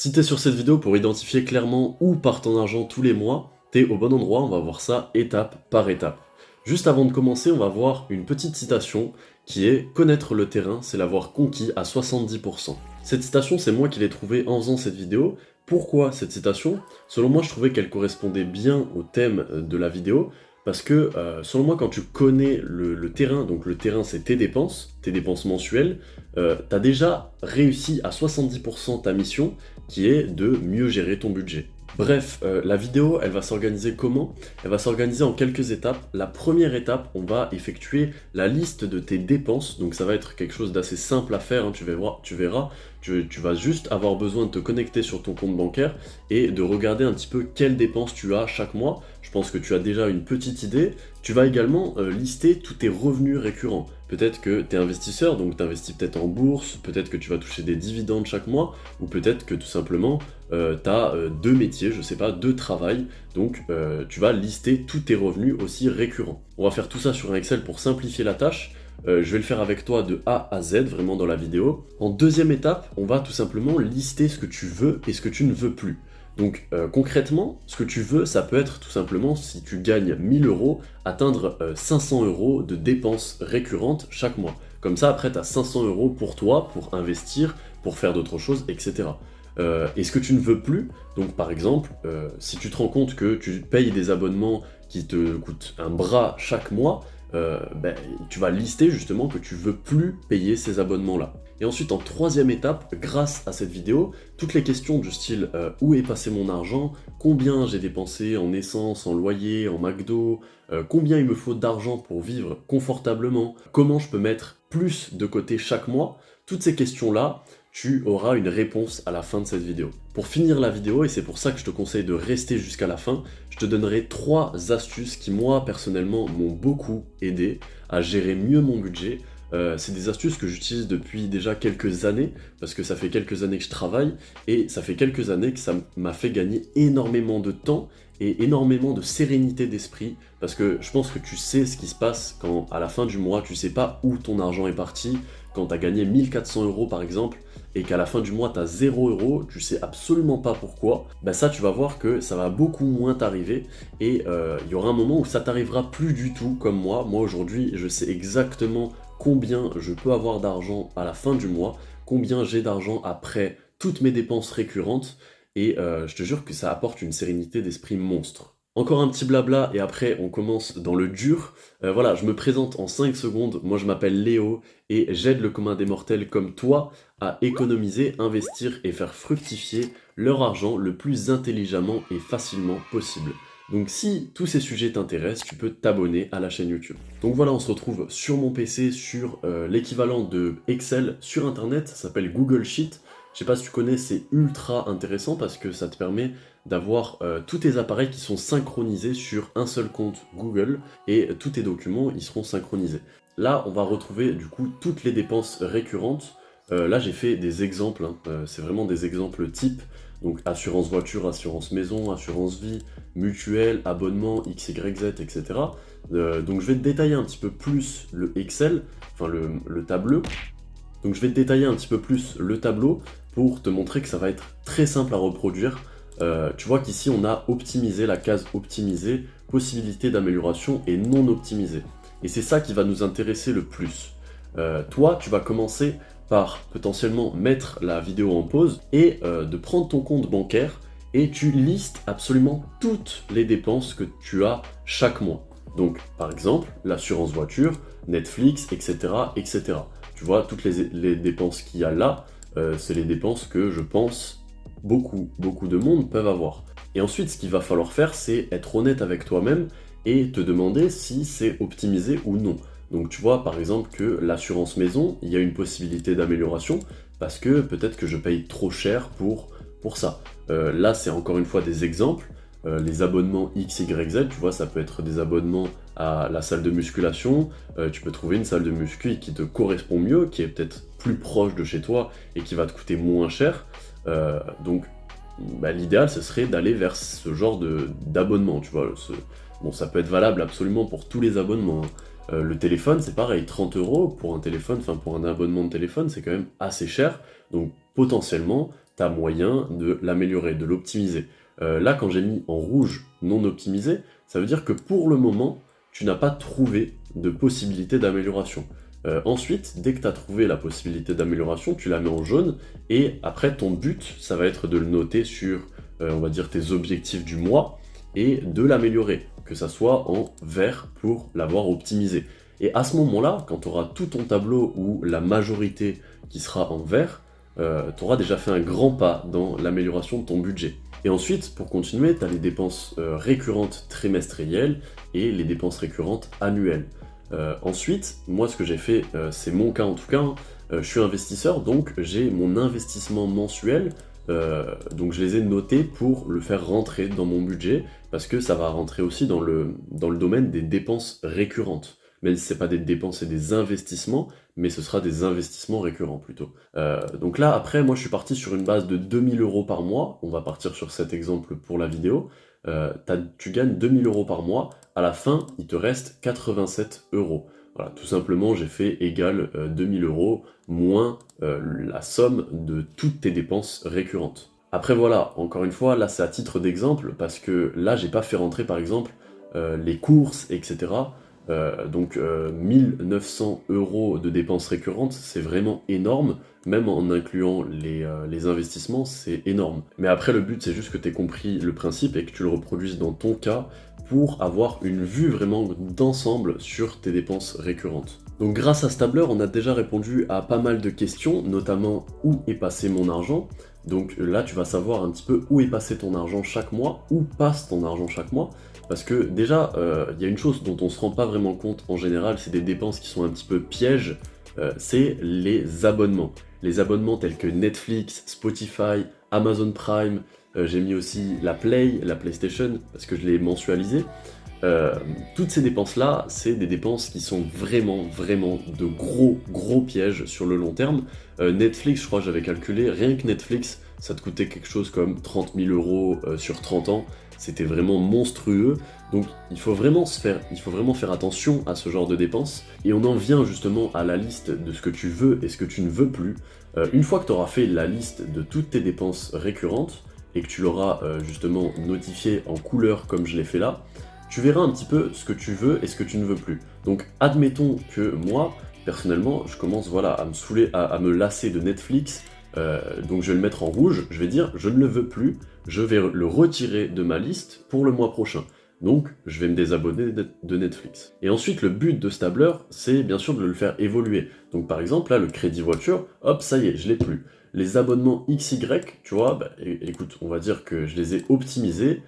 Si t'es sur cette vidéo pour identifier clairement où part ton argent tous les mois, t'es au bon endroit, on va voir ça étape par étape. Juste avant de commencer, on va voir une petite citation qui est « Connaître le terrain, c'est l'avoir conquis à 70%. » Cette citation, c'est moi qui l'ai trouvée en faisant cette vidéo. Pourquoi cette citation? Selon moi, je trouvais qu'elle correspondait bien au thème de la vidéo, parce que, selon moi, quand tu connais le terrain, donc le terrain c'est tes dépenses mensuelles, t'as déjà réussi à 70% ta mission, qui est de mieux gérer ton budget. Bref, la vidéo, elle va s'organiser comment? Elle va s'organiser en quelques étapes. La première étape, on va effectuer la liste de tes dépenses, donc ça va être quelque chose d'assez simple à faire, hein, tu vas juste avoir besoin de te connecter sur ton compte bancaire et de regarder un petit peu quelles dépenses tu as chaque mois. Je pense que tu as déjà une petite idée. Tu vas également lister tous tes revenus récurrents. Peut-être que tu es investisseur, donc tu investis peut-être en bourse, peut-être que tu vas toucher des dividendes chaque mois, ou peut-être que tout simplement tu as deux métiers, je sais pas, deux travails, donc tu vas lister tous tes revenus aussi récurrents. On va faire tout ça sur un Excel pour simplifier la tâche. Je vais le faire avec toi de A à Z, vraiment dans la vidéo. En deuxième étape, on va tout simplement lister ce que tu veux et ce que tu ne veux plus. Donc concrètement, ce que tu veux, ça peut être tout simplement, si tu gagnes 1000 euros, atteindre 500 euros de dépenses récurrentes chaque mois. Comme ça, après, tu as 500 euros pour toi, pour investir, pour faire d'autres choses, etc. Et ce que tu ne veux plus, donc par exemple, si tu te rends compte que tu payes des abonnements qui te coûtent un bras chaque mois, tu vas lister justement que tu veux plus payer ces abonnements-là. Et ensuite, en troisième étape, grâce à cette vidéo, toutes les questions du style où est passé mon argent, combien j'ai dépensé en essence, en loyer, en McDo, combien il me faut d'argent pour vivre confortablement, comment je peux mettre plus de côté chaque mois, toutes ces questions-là, tu auras une réponse à la fin de cette vidéo. Pour finir la vidéo, et c'est pour ça que je te conseille de rester jusqu'à la fin, je te donnerai 3 astuces qui, moi, personnellement, m'ont beaucoup aidé à gérer mieux mon budget. C'est des astuces que j'utilise depuis déjà quelques années, parce que ça fait quelques années que je travaille, et ça fait quelques années que ça m'a fait gagner énormément de temps et énormément de sérénité d'esprit, parce que je pense que tu sais ce qui se passe quand, à la fin du mois, tu sais pas où ton argent est parti, quand tu as gagné 1400 euros par exemple, et qu'à la fin du mois tu as 0 euros, tu sais absolument pas pourquoi, bah ça tu vas voir que ça va beaucoup moins t'arriver, et il y aura un moment où ça t'arrivera plus du tout comme moi. Moi aujourd'hui je sais exactement combien je peux avoir d'argent à la fin du mois, combien j'ai d'argent après toutes mes dépenses récurrentes, et je te jure que ça apporte une sérénité d'esprit monstre. Encore un petit blabla et après on commence dans le dur. Voilà, je me présente en 5 secondes, moi je m'appelle Léo et j'aide le commun des mortels comme toi à économiser, investir et faire fructifier leur argent le plus intelligemment et facilement possible. Donc si tous ces sujets t'intéressent, tu peux t'abonner à la chaîne YouTube. Donc voilà, on se retrouve sur mon PC, sur l'équivalent de Excel sur internet, ça s'appelle Google Sheet. Je sais pas si tu connais, c'est ultra intéressant parce que ça te permet d'avoir tous tes appareils qui sont synchronisés sur un seul compte Google et tous tes documents ils seront synchronisés. Là, on va retrouver du coup toutes les dépenses récurrentes. Là, j'ai fait des exemples, hein. C'est vraiment des exemples types. Donc assurance voiture, assurance maison, assurance vie, mutuelle, abonnement, XYZ, etc. Donc je vais te détailler un petit peu plus le Excel, enfin le tableau. Donc je vais te détailler un petit peu plus le tableau pour te montrer que ça va être très simple à reproduire. Tu vois qu'ici on a optimisé, la case optimisée, possibilité d'amélioration et non optimisée. Et c'est ça qui va nous intéresser le plus. Toi, tu vas commencer par potentiellement mettre la vidéo en pause et de prendre ton compte bancaire et tu listes absolument toutes les dépenses que tu as chaque mois. Donc par exemple, l'assurance voiture, Netflix, etc. etc. Tu vois, toutes les dépenses qu'il y a là, c'est les dépenses que je pense beaucoup de monde peuvent avoir. Et ensuite, ce qu'il va falloir faire, c'est être honnête avec toi-même et te demander si c'est optimisé ou non. Donc tu vois, par exemple, que l'assurance maison, il y a une possibilité d'amélioration, parce que peut-être que je paye trop cher pour ça. Là, c'est encore une fois des exemples. Les abonnements XYZ, tu vois, ça peut être des abonnements à la salle de musculation, tu peux trouver une salle de muscu qui te correspond mieux, qui est peut-être plus proche de chez toi et qui va te coûter moins cher. Donc l'idéal ce serait d'aller vers ce genre d'abonnement, tu vois. Bon, ça peut être valable absolument pour tous les abonnements, hein. Le téléphone c'est pareil, 30 euros pour un téléphone, enfin pour un abonnement de téléphone c'est quand même assez cher, donc potentiellement tu as moyen de l'améliorer, de l'optimiser. Là, quand j'ai mis en rouge non optimisé, ça veut dire que pour le moment, tu n'as pas trouvé de possibilité d'amélioration. Ensuite, dès que tu as trouvé la possibilité d'amélioration, tu la mets en jaune, et après, ton but, ça va être de le noter sur, on va dire, tes objectifs du mois, et de l'améliorer, que ça soit en vert pour l'avoir optimisé. Et à ce moment-là, quand tu auras tout ton tableau ou la majorité qui sera en vert, tu auras déjà fait un grand pas dans l'amélioration de ton budget. Et ensuite, pour continuer, tu as les dépenses récurrentes trimestrielles et les dépenses récurrentes annuelles. Ensuite, moi ce que j'ai fait, c'est mon cas en tout cas, hein, je suis investisseur, donc j'ai mon investissement mensuel, donc je les ai notés pour le faire rentrer dans mon budget, parce que ça va rentrer aussi dans le domaine des dépenses récurrentes. Même si ce n'est pas des dépenses et des investissements, mais ce sera des investissements récurrents plutôt. Donc là, après, moi je suis parti sur une base de 2 000 € par mois, on va partir sur cet exemple pour la vidéo. Tu gagnes 2 000 € par mois, à la fin, il te reste 87 euros. Voilà, tout simplement, j'ai fait égal 2 000 € moins la somme de toutes tes dépenses récurrentes. Après voilà, encore une fois, là c'est à titre d'exemple, parce que là j'ai pas fait rentrer par exemple les courses, etc. Donc 1900 € de dépenses récurrentes, c'est vraiment énorme, même en incluant les investissements, c'est énorme. Mais après le but c'est juste que tu aies compris le principe et que tu le reproduises dans ton cas pour avoir une vue vraiment d'ensemble sur tes dépenses récurrentes. Donc grâce à ce tableur, on a déjà répondu à pas mal de questions, notamment où est passé mon argent. Donc là, tu vas savoir un petit peu où est passé ton argent chaque mois, où passe ton argent chaque mois. Parce que déjà, il y a une chose dont on ne se rend pas vraiment compte en général, c'est des dépenses qui sont un petit peu pièges, c'est les abonnements. Les abonnements tels que Netflix, Spotify, Amazon Prime, j'ai mis aussi la PlayStation, parce que je l'ai mensualisé. Toutes ces dépenses-là, c'est des dépenses qui sont vraiment, vraiment de gros pièges sur le long terme. Netflix, je crois que j'avais calculé, rien que Netflix, ça te coûtait quelque chose comme 30 000 € sur 30 ans. C'était vraiment monstrueux. Donc il faut vraiment faire attention à ce genre de dépenses. Et on en vient justement à la liste de ce que tu veux et ce que tu ne veux plus. Une fois que tu auras fait la liste de toutes tes dépenses récurrentes, et que tu l'auras justement notifié en couleur comme je l'ai fait là, tu verras un petit peu ce que tu veux et ce que tu ne veux plus. Donc admettons que moi, personnellement, je commence voilà, à me saouler, à me lasser de Netflix, donc je vais le mettre en rouge, je vais dire je ne le veux plus, je vais le retirer de ma liste pour le mois prochain. Donc je vais me désabonner de Netflix. Et ensuite le but de ce tableur, c'est bien sûr de le faire évoluer. Donc par exemple là, le crédit voiture, hop, ça y est, je l'ai plus. Les abonnements XY, tu vois, bah, écoute, on va dire que je les ai optimisés,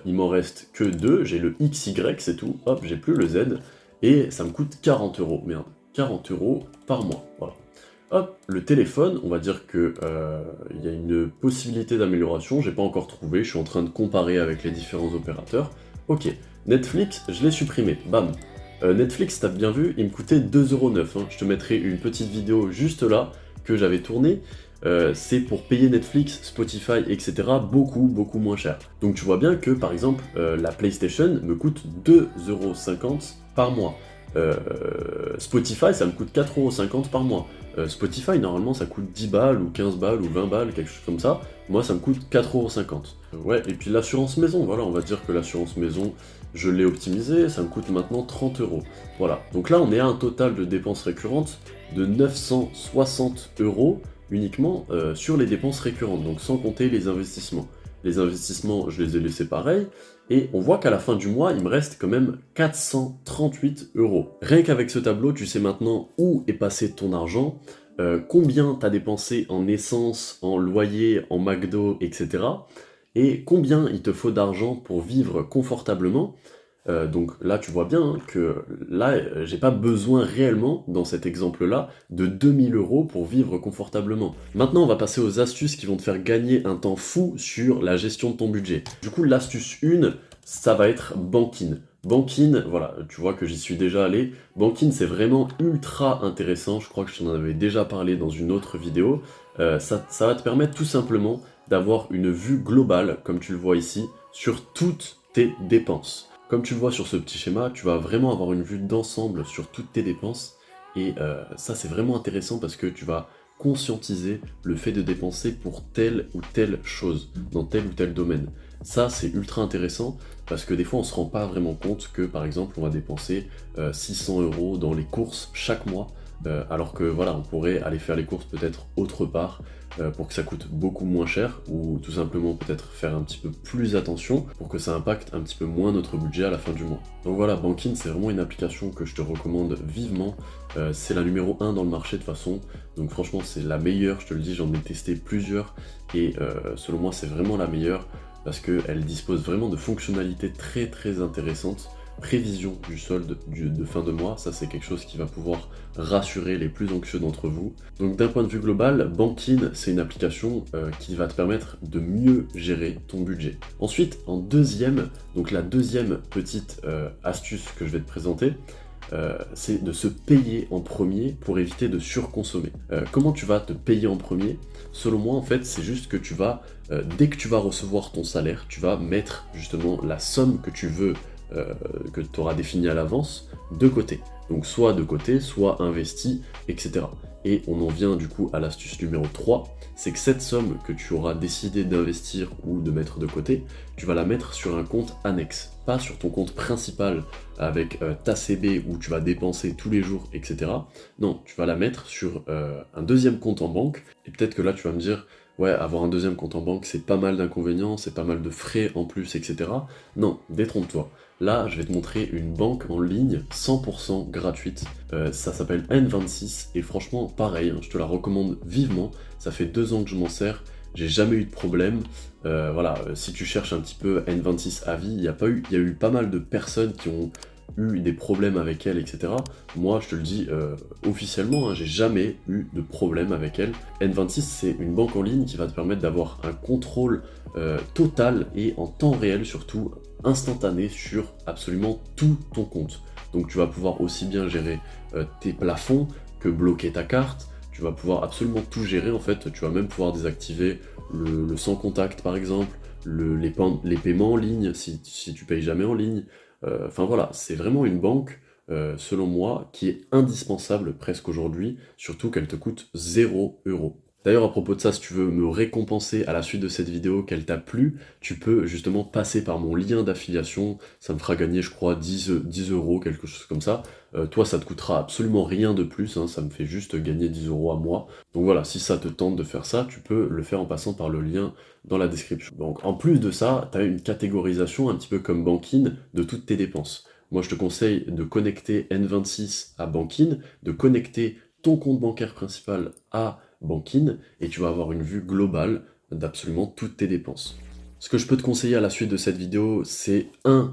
il m'en reste que 2, j'ai le XY, c'est tout, hop, j'ai plus le Z, et ça me coûte 40 €, merde, 40 € par mois, voilà. Hop, le téléphone, on va dire que il y a une possibilité d'amélioration, j'ai pas encore trouvé, je suis en train de comparer avec les différents opérateurs. Ok, Netflix, je l'ai supprimé, bam. Netflix, t'as bien vu, il me coûtait 2,09 €, hein. Je te mettrai une petite vidéo juste là, que j'avais tournée. C'est pour payer Netflix, Spotify, etc. beaucoup moins cher. Donc tu vois bien que par exemple la PlayStation me coûte 2,50 € par mois. Spotify ça me coûte 4,50 € par mois. Spotify normalement ça coûte 10 balles ou 15 balles ou 20 balles, quelque chose comme ça. Moi ça me coûte 4,50 €. Ouais, et puis l'assurance maison, voilà, on va dire que l'assurance maison, je l'ai optimisé, ça me coûte maintenant 30 €. Voilà, donc là on est à un total de dépenses récurrentes de 960 € uniquement sur les dépenses récurrentes, donc sans compter les investissements. Les investissements, je les ai laissés pareils, et on voit qu'à la fin du mois, il me reste quand même 438 €. Rien qu'avec ce tableau, tu sais maintenant où est passé ton argent, combien t'as dépensé en essence, en loyer, en McDo, etc. Et combien il te faut d'argent pour vivre confortablement. Donc là, tu vois bien hein, que là, j'ai pas besoin réellement, dans cet exemple-là, de 2 000 € pour vivre confortablement. Maintenant, on va passer aux astuces qui vont te faire gagner un temps fou sur la gestion de ton budget. Du coup, l'astuce 1, ça va être Bankin. Bankin, voilà, tu vois que j'y suis déjà allé. Bankin, c'est vraiment ultra intéressant, je crois que je t'en avais déjà parlé dans une autre vidéo. Ça va te permettre tout simplement d'avoir une vue globale, comme tu le vois ici, sur toutes tes dépenses. Comme tu le vois sur ce petit schéma, tu vas vraiment avoir une vue d'ensemble sur toutes tes dépenses, et ça c'est vraiment intéressant parce que tu vas conscientiser le fait de dépenser pour telle ou telle chose, dans tel ou tel domaine. Ça, c'est ultra intéressant parce que des fois, on se rend pas vraiment compte que, par exemple, on va dépenser 600 € dans les courses chaque mois, alors que voilà, on pourrait aller faire les courses peut-être autre part pour que ça coûte beaucoup moins cher, ou tout simplement peut-être faire un petit peu plus attention pour que ça impacte un petit peu moins notre budget à la fin du mois. Donc voilà, Bankin, c'est vraiment une application que je te recommande vivement. C'est la numéro 1 dans le marché de toute façon, donc franchement c'est la meilleure, je te le dis, j'en ai testé plusieurs, et selon moi c'est vraiment la meilleure, parce qu'elle dispose vraiment de fonctionnalités très très intéressantes. Prévision du solde de fin de mois, ça c'est quelque chose qui va pouvoir rassurer les plus anxieux d'entre vous. Donc d'un point de vue global, Bankin, c'est une application qui va te permettre de mieux gérer ton budget. Ensuite, en deuxième, donc la deuxième petite astuce que je vais te présenter, c'est de se payer en premier pour éviter de surconsommer. Comment tu vas te payer en premier? Selon moi, en fait, c'est juste que tu vas, dès que tu vas recevoir ton salaire, tu vas mettre justement la somme que tu veux, que tu auras définie à l'avance, de côté. Donc soit de côté, soit investi, etc. Et on en vient du coup à l'astuce numéro 3, c'est que cette somme que tu auras décidé d'investir ou de mettre de côté, tu vas la mettre sur un compte annexe, pas sur ton compte principal avec ta CB où tu vas dépenser tous les jours, etc. Non, tu vas la mettre sur un deuxième compte en banque, et peut-être que là tu vas me dire, ouais, avoir un deuxième compte en banque, c'est pas mal d'inconvénients, c'est pas mal de frais en plus, etc. Non, détrompe-toi. Là, je vais te montrer une banque en ligne 100% gratuite. Ça s'appelle N26 et franchement, pareil, hein, je te la recommande vivement. Ça fait 2 ans que je m'en sers, j'ai jamais eu de problème. Voilà, si tu cherches un petit peu N26 à vie, il y a eu pas mal de personnes qui ont eu des problèmes avec elle, etc. Moi, je te le dis officiellement, hein, j'ai jamais eu de problème avec elle. N26, c'est une banque en ligne qui va te permettre d'avoir un contrôle total et en temps réel surtout, instantané sur absolument tout ton compte. Donc tu vas pouvoir aussi bien gérer tes plafonds que bloquer ta carte. Tu vas pouvoir absolument tout gérer en fait. Tu vas même pouvoir désactiver le sans contact par exemple, les paiements en ligne si tu payes jamais en ligne. Enfin voilà, c'est vraiment une banque, selon moi, qui est indispensable presque aujourd'hui, surtout qu'elle te coûte 0 €. D'ailleurs, à propos de ça, si tu veux me récompenser à la suite de cette vidéo qu'elle t'a plu, tu peux justement passer par mon lien d'affiliation, ça me fera gagner, je crois, 10 €, quelque chose comme ça. Toi, ça te coûtera absolument rien de plus, hein, ça me fait juste gagner 10 € à moi. Donc voilà, si ça te tente de faire ça, tu peux le faire en passant par le lien dans la description. Donc en plus de ça, tu as une catégorisation un petit peu comme Bankin de toutes tes dépenses. Moi, je te conseille de connecter N26 à Bankin, de connecter ton compte bancaire principal à Bankin, et tu vas avoir une vue globale d'absolument toutes tes dépenses. Ce que je peux te conseiller à la suite de cette vidéo, c'est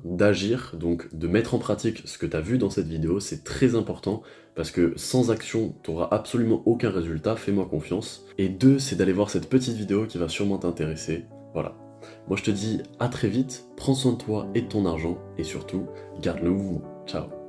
d'agir, donc de mettre en pratique ce que tu as vu dans cette vidéo, c'est très important, parce que sans action, tu n'auras absolument aucun résultat, fais-moi confiance. Et 2, c'est d'aller voir cette petite vidéo qui va sûrement t'intéresser. Voilà. Moi je te dis à très vite, prends soin de toi et de ton argent, et surtout, garde-le mouvement. Ciao.